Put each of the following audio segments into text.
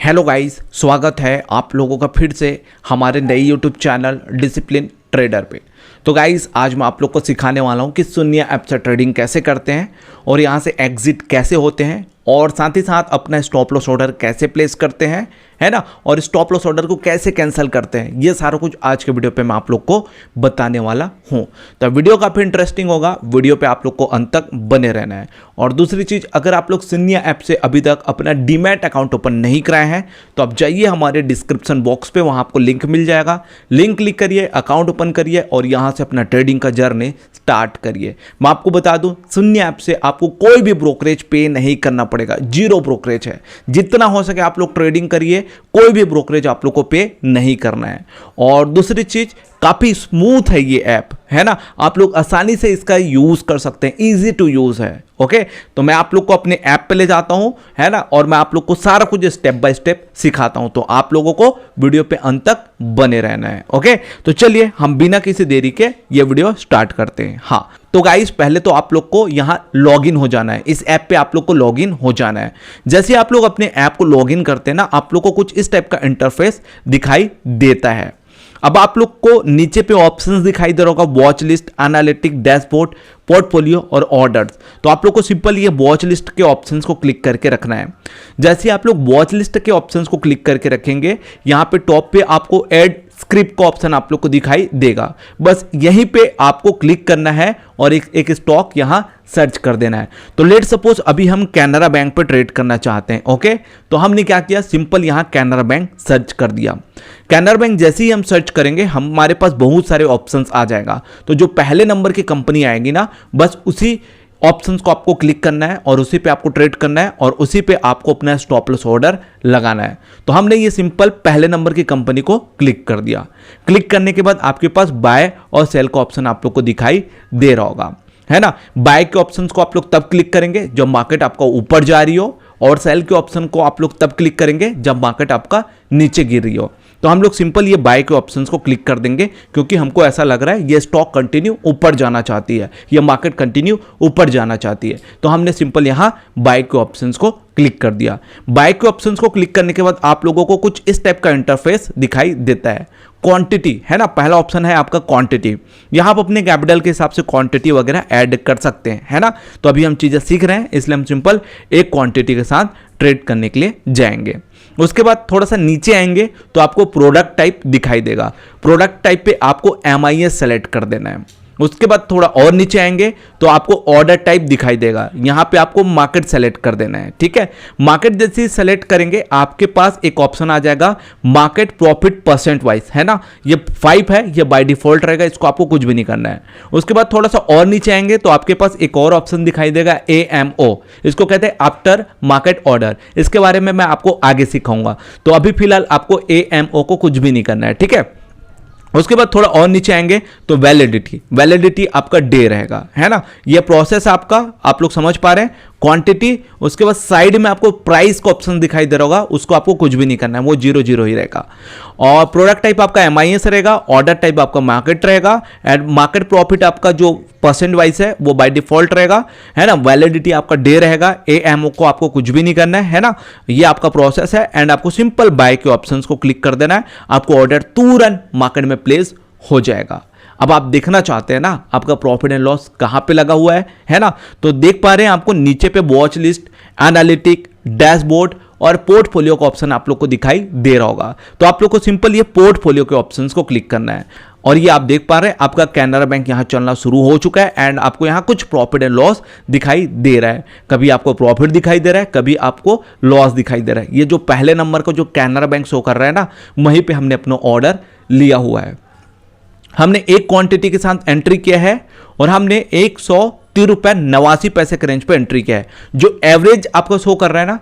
Hello guys, स्वागत है आप लोगों का फिर से हमारे नए यूट्यूब चैनल डिसिप्लिन ट्रेडर पे। तो गाइस, आज मैं आप लोग को सिखाने वाला हूँ कि शून्य ऐप से ट्रेडिंग कैसे करते हैं और यहाँ से एग्जिट कैसे होते हैं और साथ ही साथ अपना स्टॉप लॉस ऑर्डर कैसे प्लेस करते हैं, है ना, और स्टॉप लॉस ऑर्डर को कैसे कैंसिल करते हैं। ये सारा कुछ आज के वीडियो पे मैं आप लोग को बताने वाला हूँ। तो वीडियो काफ़ी इंटरेस्टिंग होगा, वीडियो पे आप लोग को अंत तक बने रहना है। और दूसरी चीज़, अगर आप लोग शून्य ऐप से अभी तक अपना डीमैट अकाउंट ओपन नहीं कराए हैं तो आप जाइए हमारे डिस्क्रिप्शन बॉक्स पे, वहाँ आपको लिंक मिल जाएगा। लिंक क्लिक करिए, अकाउंट ओपन करिए और यहाँ से अपना ट्रेडिंग का जर्नी स्टार्ट करिए। मैं आपको बता दूं, शून्य ऐप से आपको कोई भी ब्रोकरेज पे नहीं करना पड़ेगा, जीरो ब्रोकरेज है। जितना हो सके आप लोग ट्रेडिंग करिए, कोई भी ब्रोकरेज आप लोग को पे नहीं करना है। और दूसरी चीज, काफी स्मूथ है ये ऐप, है ना, आप लोग आसानी से इसका यूज कर सकते हैं, इजी टू यूज है। ओके, तो मैं आप लोग को अपने ऐप पे ले जाता हूं, है ना, और मैं आप लोग को सारा कुछ स्टेप बाय स्टेप सिखाता हूं। तो आप लोगों को वीडियो पे अंत तक बने रहना है। ओके, तो चलिए हम बिना किसी देरी के ये वीडियो स्टार्ट करते हैं। हाँ, तो गाइस, पहले तो आप लोग को यहां लॉगिन हो जाना है। इस ऐप पे आप लोग को लॉगिन हो जाना है। जैसे आप लोग अपने ऐप को लॉगिन करते हैं ना, आप लोग को कुछ इस टाइप का इंटरफेस दिखाई देता है। अब आप लोग को नीचे पे ऑप्शंस दिखाई दे रहा होगा, watch list, analytic, dashboard, portfolio और ऑर्डर्स। तो आप लोग को सिंपल ये वॉच लिस्ट के ऑप्शंस को क्लिक करके रखना है। जैसे आप लोग वॉच लिस्ट के ऑप्शंस को क्लिक करके रखेंगे, यहाँ पे टॉप पे आपको ऐड स्क्रिप्ट का ऑप्शन आप लोग को दिखाई देगा। बस यहीं पे आपको क्लिक करना है और एक स्टॉक यहां सर्च कर देना है। तो लेट सपोज अभी हम कैनरा बैंक पे ट्रेड करना चाहते हैं। ओके, तो हमने क्या किया, सिंपल यहां कैनरा बैंक सर्च कर दिया। कैनरा बैंक जैसे ही हम सर्च करेंगे, हमारे पास बहुत सारे ऑप्शंस आ जाएगा। तो जो पहले नंबर की कंपनी आएगी ना, बस उसी ऑप्शंस को आपको क्लिक करना है और उसी पे आपको ट्रेड करना है और उसी पे आपको अपना स्टॉप लॉस ऑर्डर लगाना है। तो हमने ये सिंपल पहले नंबर की कंपनी को क्लिक कर दिया। क्लिक करने के बाद आपके पास बाय और सेल का ऑप्शन आप लोग को दिखाई दे रहा होगा, है ना। बाय के ऑप्शंस को आप लोग तब क्लिक करेंगे जब मार्केट आपका ऊपर जा रही हो, और सेल के ऑप्शन को आप लोग तब क्लिक करेंगे जब मार्केट आपका नीचे गिर रही हो। तो हम लोग सिंपल ये बाय के ऑप्शंस को क्लिक कर देंगे, क्योंकि हमको ऐसा लग रहा है ये स्टॉक कंटिन्यू ऊपर जाना चाहती है, ये मार्केट कंटिन्यू ऊपर जाना चाहती है। तो हमने सिंपल यहाँ बाय के ऑप्शंस को क्लिक कर दिया। बाय के ऑप्शंस को क्लिक करने के बाद आप लोगों को कुछ इस टाइप का इंटरफेस दिखाई देता है। क्वांटिटी, है ना, पहला ऑप्शन है आपका क्वांटिटी। यहाँ आप अपने कैपिटल के हिसाब से क्वांटिटी वगैरह ऐड कर सकते हैं, है ना। तो अभी हम चीज़ें सीख रहे हैं, इसलिए हम सिंपल एक क्वांटिटी के साथ ट्रेड करने के लिए जाएंगे। उसके बाद थोड़ा सा नीचे आएंगे तो आपको प्रोडक्ट टाइप दिखाई देगा। प्रोडक्ट टाइप पे आपको MIS सेलेक्ट कर देना है। उसके बाद थोड़ा और नीचे आएंगे तो आपको ऑर्डर टाइप दिखाई देगा। यहाँ पे आपको मार्केट सेलेक्ट कर देना है, ठीक है। मार्केट जैसे ही सेलेक्ट करेंगे, आपके पास एक ऑप्शन आ जाएगा मार्केट प्रॉफिट परसेंट वाइज, है ना। ये 5 है, ये बाय डिफॉल्ट रहेगा, इसको आपको कुछ भी नहीं करना है। उसके बाद थोड़ा सा और नीचे आएंगे तो आपके पास एक और ऑप्शन दिखाई देगा AMO, इसको कहते हैं आफ्टर मार्केट ऑर्डर। इसके बारे में मैं आपको आगे सिखाऊंगा। तो अभी फिलहाल आपको AMO को कुछ भी नहीं करना है, ठीक है। उसके बाद थोड़ा और नीचे आएंगे तो वैलिडिटी आपका डे रहेगा, है ना। ये प्रोसेस आपका, आप लोग समझ पा रहे हैं। क्वांटिटी, उसके बाद साइड में आपको प्राइस का ऑप्शन दिखाई दे रहा होगा, उसको आपको कुछ भी नहीं करना है, वो 0 ही रहेगा। और प्रोडक्ट टाइप आपका MIS रहेगा, ऑर्डर टाइप आपका मार्केट रहेगा, एंड मार्केट प्रॉफिट आपका जो परसेंट वाइज है वो बाय डिफॉल्ट रहेगा, है ना। वैलिडिटी आपका डे रहेगा। AMO को आपको कुछ भी नहीं करना है ना। ये आपका प्रोसेस है एंड आपको सिंपल बाय के ऑप्शंस को क्लिक कर देना है, आपको ऑर्डर तुरंत मार्केट में प्लेस हो जाएगा। अब आप देखना चाहते हैं ना आपका प्रॉफिट एंड लॉस कहां पे लगा हुआ है ना। तो देख पा रहे हैं आपको नीचे पे वॉच लिस्ट, एनालिटिक, डैशबोर्ड और पोर्टफोलियो का ऑप्शन आप लोग को दिखाई दे रहा होगा। तो आप लोग को सिंपल ये पोर्टफोलियो के ऑप्शंस को क्लिक करना है और ये आप देख पा रहे हैं आपका कैनरा बैंक यहाँ चलना शुरू हो चुका है एंड आपको यहाँ कुछ प्रॉफिट एंड लॉस दिखाई दे रहा है। कभी आपको प्रॉफिट दिखाई दे रहा है, कभी आपको लॉस दिखाई दे रहा है। ये जो पहले नंबर का जो कैनरा बैंक शो कर रहा है ना, वहीं पे हमने अपना ऑर्डर लिया हुआ है। हमने एक क्वांटिटी के साथ एंट्री किया है और हमने 103 रुपये 89 पैसे के रेंज पे एंट्री किया है। जो एवरेज आपको शो कर रहा है ना,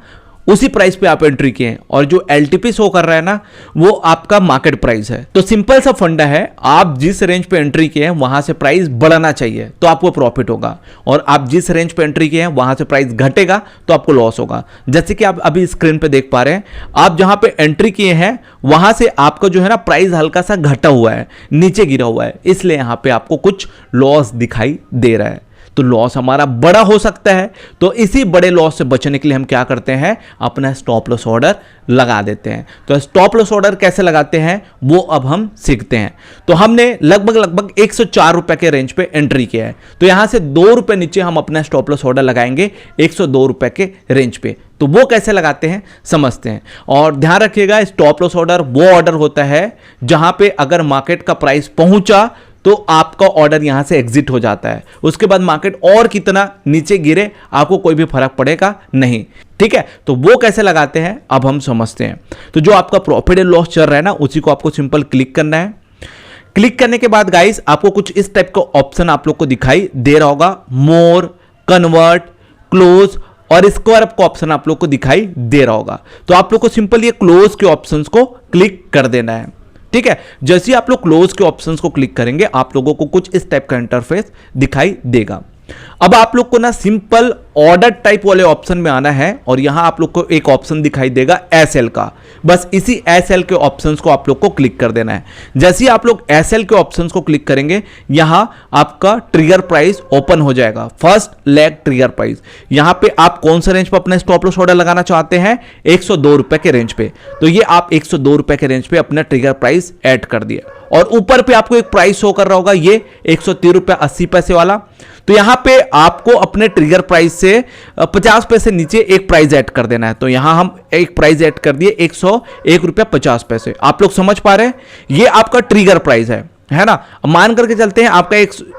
उसी प्राइस पे आप एंट्री किए हैं और जो LTP शो कर रहा है ना, वो आपका मार्केट प्राइस है। तो सिंपल सा फंडा है, आप जिस रेंज पे एंट्री किए हैं वहां से प्राइस बढ़ना चाहिए तो आपको प्रॉफिट होगा, और आप जिस रेंज पे एंट्री किए हैं वहां से प्राइस घटेगा तो आपको लॉस होगा। जैसे कि आप अभी स्क्रीन पे देख पा रहे हैं, आप जहां पे एंट्री किए हैं वहां से आपका जो है ना प्राइस हल्का सा घटा हुआ है, नीचे गिरा हुआ है, इसलिए यहां पे आपको कुछ लॉस दिखाई दे रहा है। तो लॉस हमारा बड़ा हो सकता है। तो इसी बड़े लॉस से बचने के लिए हम क्या करते हैं, अपना स्टॉप लॉस ऑर्डर लगा देते हैं। तो स्टॉप लॉस ऑर्डर कैसे लगाते हैं वो अब हम सीखते हैं। तो हमने लगभग 104 रुपए के रेंज पे एंट्री किया है, तो यहां से 2 रुपए नीचे हम अपना स्टॉप लॉस ऑर्डर लगाएंगे 102 रुपए के रेंज पे। तो वो कैसे लगाते हैं समझते हैं। और ध्यान रखिएगा, स्टॉप लॉस ऑर्डर वो ऑर्डर होता है जहां पे अगर मार्केट का प्राइस पहुंचा तो आपका ऑर्डर यहां से एग्जिट हो जाता है। उसके बाद मार्केट और कितना नीचे गिरे आपको कोई भी फर्क पड़ेगा नहीं। ठीक है, तो वो कैसे लगाते हैं अब हम समझते हैं। तो जो आपका प्रॉफिट एंड लॉस चल रहा है ना, उसी को आपको सिंपल क्लिक करना है। क्लिक करने के बाद गाइस आपको कुछ इस टाइप का ऑप्शन आप लोग को दिखाई दे रहा होगा, मोर, कन्वर्ट, क्लोज और स्क्वायर अप का ऑप्शन आप लोग को दिखाई दे रहा होगा। तो आप लोग को सिंपल ये क्लोज के ऑप्शंस को क्लिक कर देना है। ठीक है, जैसे ही आप लोग क्लोज के ऑप्शंस को क्लिक करेंगे आप लोगों को कुछ इस टाइप का इंटरफेस दिखाई देगा। अब आप लोग को ना सिंपल ऑर्डर टाइप वाले ऑप्शन में आना है और यहां आप लोग को एक ऑप्शन दिखाई देगा एसएल का। बस इसी एसएल के ऑप्शंस को आप लोग को क्लिक कर देना है। जैसे ही आप लोग एसएल के ऑप्शंस को क्लिक करेंगे यहां आपका ट्रिगर प्राइस ओपन हो जाएगा, फर्स्ट लेग ट्रिगर प्राइस। यहां पे आप कौन सा रेंज पे अपना स्टॉप लॉस ऑर्डर लगाना चाहते हैं, 102 रुपए के रेंज पे। तो ये आप 102 रुपए के रेंज पे अपना ट्रिगर प्राइस ऐड कर दिया और ऊपर पे आपको एक प्राइस शो कर रहा होगा, ये 103 रुपए 80 पैसे वाला। तो यहां पे आपको अपने ट्रिगर प्राइस से 50 पैसे नीचे एक प्राइस ऐड कर देना है। तो यहां हम एक प्राइस ऐड कर दिए 101 रुपया 50 पैसे। आप लोग समझ पा रहे हैं, ये आपका ट्रिगर प्राइस है ना। मान करके चलते हैं आपका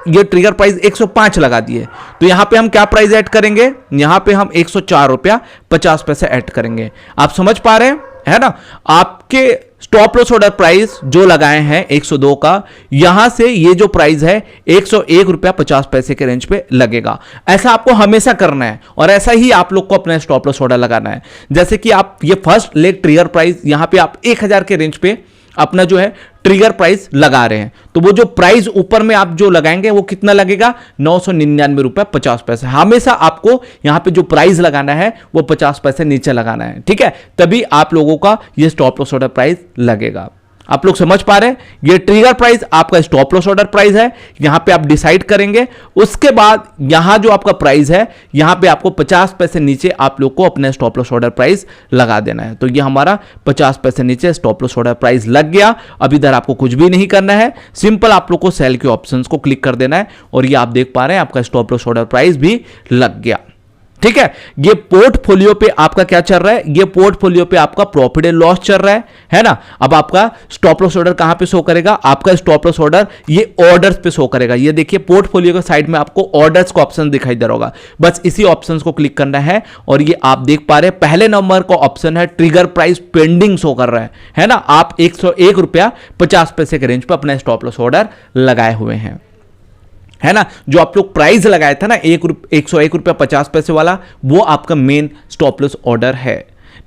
ये ट्रिगर प्राइस 105 लगा दिए, तो यहां पे हम क्या प्राइस ऐड करेंगे, यहां पे हम 104 रुपया 50 पैसे ऐड करेंगे। आप समझ पा रहे हैं, है ना। आपके स्टॉप लॉस ऑर्डर प्राइस जो लगाए हैं 102 का, यहां से ये जो प्राइस है 101 रुपया 50 पैसे के रेंज पे लगेगा। ऐसा आपको हमेशा करना है और ऐसा ही आप लोग को अपना स्टॉप लॉस ऑर्डर लगाना है। जैसे कि आप ये फर्स्ट लेग ट्रिगर प्राइस यहां पे आप 1000 के रेंज पे अपना जो है ट्रिगर प्राइस लगा रहे हैं, तो वो जो प्राइस ऊपर में आप जो लगाएंगे वो कितना लगेगा, 999 रुपए 50 पैसे। हमेशा आपको यहां पे जो प्राइस लगाना है वो 50 पैसे नीचे लगाना है। ठीक है, तभी आप लोगों का ये स्टॉप लॉस ऑर्डर प्राइस लगेगा। आप लोग समझ पा रहे हैं, ये ट्रिगर प्राइस आपका स्टॉप लॉस ऑर्डर प्राइस है, यहां पे आप डिसाइड करेंगे। उसके बाद यहां जो आपका प्राइस है यहां पे आपको 50 पैसे नीचे आप लोग को अपने स्टॉप लॉस ऑर्डर प्राइस लगा देना है। तो ये हमारा 50 पैसे नीचे स्टॉप लॉस ऑर्डर प्राइस लग गया। अब इधर आपको कुछ भी नहीं करना है, सिंपल आप लोग को सेल के ऑप्शंस को क्लिक कर देना है और ये आप देख पा रहे हैं आपका स्टॉप लॉस ऑर्डर प्राइस भी लग गया। ठीक है, ये पोर्टफोलियो पे आपका क्या चल रहा है, ये पोर्टफोलियो पे आपका प्रॉफिट एंड लॉस चल रहा है ना। अब आपका स्टॉप लॉस ऑर्डर कहां पे शो करेगा, आपका स्टॉप लॉस ऑर्डर ये ऑर्डर्स पे शो करेगा। ये देखिए पोर्टफोलियो के साइड में आपको ऑर्डर्स का ऑप्शन दिखाई दे रहा होगा, बस इसी ऑप्शंस को क्लिक करना है और ये आप देख पा रहे हैं पहले नंबर का ऑप्शन है ट्रिगर प्राइस पेंडिंग शो कर रहा है ना। आप 101 रुपया 50 पैसे के रेंज पे अपना स्टॉप लॉस ऑर्डर लगाए हुए हैं, है ना। जो आप लोग प्राइस लगाया था ना 101 रुपया 50 पैसे वाला, वो आपका मेन स्टॉप लॉस ऑर्डर है।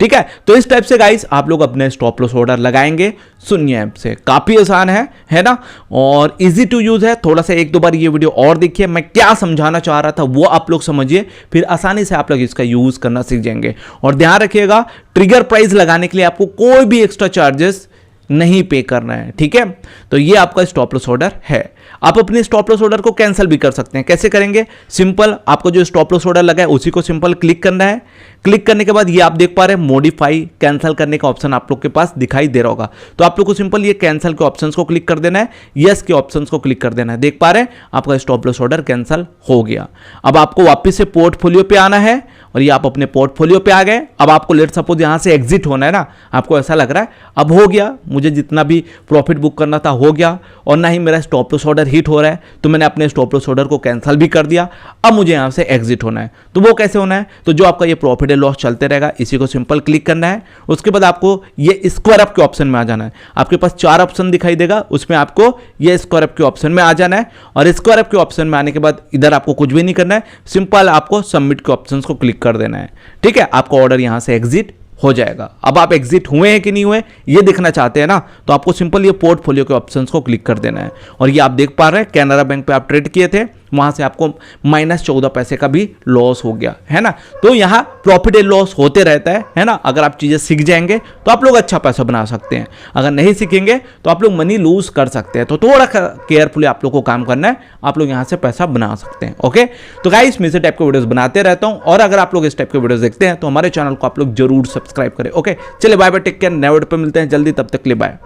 ठीक है, तो इस टाइप से गाइस आप लोग अपने स्टॉप लॉस ऑर्डर लगाएंगे शून्य ऐप से। काफी आसान है ना, और इजी टू यूज है। थोड़ा सा 1-2 बार ये वीडियो और देखिए, मैं क्या समझाना चाह रहा था वो आप लोग समझिए, फिर आसानी से आप लोग इसका यूज करना सीख जाएंगे। और ध्यान रखिएगा, ट्रिगर प्राइस लगाने के लिए आपको कोई भी एक्स्ट्रा चार्जेस नहीं पे करना है। ठीक है, तो ये आपका स्टॉप लॉस ऑर्डर है। आप अपने स्टॉप लॉस ऑर्डर को कैंसिल भी कर सकते हैं। कैसे करेंगे, सिंपल आपको जो स्टॉप लॉस ऑर्डर लगा है उसी को सिंपल क्लिक करना है। क्लिक करने के बाद ये आप देख पा रहे हैं मॉडिफाई कैंसिल करने का ऑप्शन आप लोग के पास दिखाई दे रहा होगा। तो आप लोग को सिंपल ये कैंसिल के ऑप्शंस को क्लिक कर देना है, यस के ऑप्शंस को क्लिक कर देना है। देख पा रहे हैं आपका स्टॉप लॉस ऑर्डर कैंसिल हो गया। अब आपको वापस से पोर्टफोलियो पे आना है और ये आप अपने पोर्टफोलियो पे आ गए। अब आपको लेट सपोज यहां से एग्जिट होना है ना, आपको ऐसा लग रहा है अब हो गया, मुझे जितना भी प्रॉफिट बुक करना था हो गया और ना ही मेरा स्टॉप लॉस ऑर्डर हिट हो रहा है, तो मैंने अपने स्टॉप लॉस ऑर्डर को कैंसिल भी कर दिया। अब मुझे यहां से एग्जिट होना है, तो वो कैसे होना है, तो जो आपका ये प्रॉफिट एंड लॉस चलते रहेगा इसी को सिंपल क्लिक करना है। उसके बाद आपको ये स्क्वायर अप के ऑप्शन में आ जाना है। आपके पास 4 ऑप्शन दिखाई देगा, उसमें आपको ये स्क्वायर अप के ऑप्शन में आ जाना है और स्क्वायर अप के ऑप्शन में आने के बाद इधर आपको कुछ भी नहीं करना है, सिंपल आपको सबमिट के ऑप्शन को क्लिक कर देना है। ठीक है, आपका ऑर्डर यहां से एग्जिट हो जाएगा। अब आप एग्जिट हुए हैं कि नहीं हुए ये देखना चाहते हैं ना, तो आपको सिंपल ये पोर्टफोलियो के ऑप्शंस को क्लिक कर देना है और ये आप देख पा रहे हैं कैनरा बैंक पे आप ट्रेड किए थे वहाँ से आपको -14 पैसे का भी लॉस हो गया है ना। तो यहाँ प्रॉफिट एंड लॉस होते रहता है ना। अगर आप चीज़ें सीख जाएंगे तो आप लोग अच्छा पैसा बना सकते हैं, अगर नहीं सीखेंगे तो आप लोग मनी लूज कर सकते हैं। तो थोड़ा केयरफुली आप लोग को काम करना है, आप लोग यहाँ से पैसा बना सकते हैं। ओके, तो गाइस मैं इस टाइप के वीडियोस बनाते रहता हूँ, और अगर आप लोग इस टाइप के वीडियोस देखते हैं तो हमारे चैनल को आप लोग जरूर सब्सक्राइब करें। ओके, चलिए बाय बाय, टेक केयर, नए वीडियो पे मिलते हैं जल्दी, तब तक के लिए बाय।